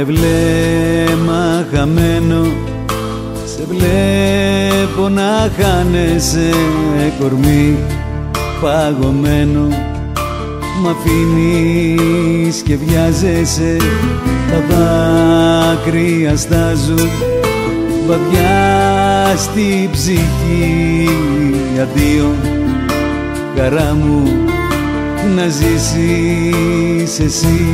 βλέμμα χαμένο, σε βλέπω να χάνεσαι, κορμί παγωμένο. Μ' αφήνεις και βιάζεσαι, τα δάκρυα στάζουν βαθιά στη ψυχή. Αντίο, χαρά μου, να ζήσεις εσύ.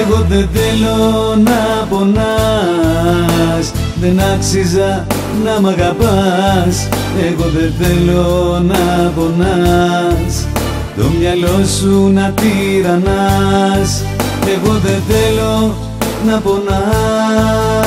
Εγώ δεν θέλω να πονάς, δεν άξιζα να μ' αγαπάς. Εγώ δεν θέλω να πονάς, το μυαλό σου να τυραννάς. Εγώ δεν θέλω να πονάς.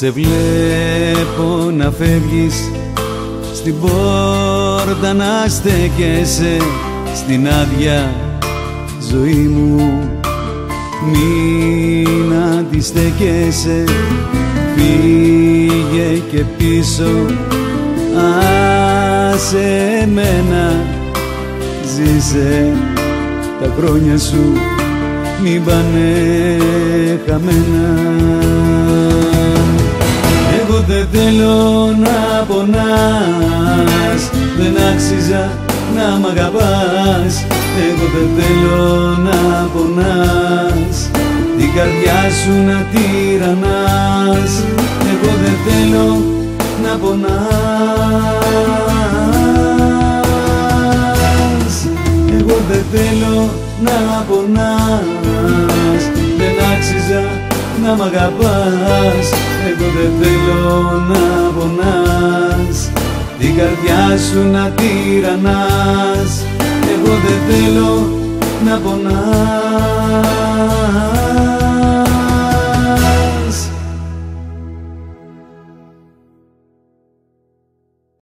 Σε βλέπω να φεύγεις, στην πόρτα να στέκεσαι, στην άδεια ζωή μου μην αντιστέκεσαι. Φύγε και πίσω, άσε εμένα, ζήσε τα χρόνια σου, μην πάνε χαμένα. Εγώ δεν θέλω να πονάς, δεν άξιζα να μ' αγαπάς. Εγώ δεν θέλω να πονάς, την καρδιά σου να τυραννάς. Εγώ δεν θέλω να πονάς. Εγώ δεν θέλω να πονάς, δεν άξιζα να μ' αγαπάς. Εγώ δεν θέλω να πονάς, την καρδιά σου να τυραννάς. Εγώ δεν θέλω να πονάς.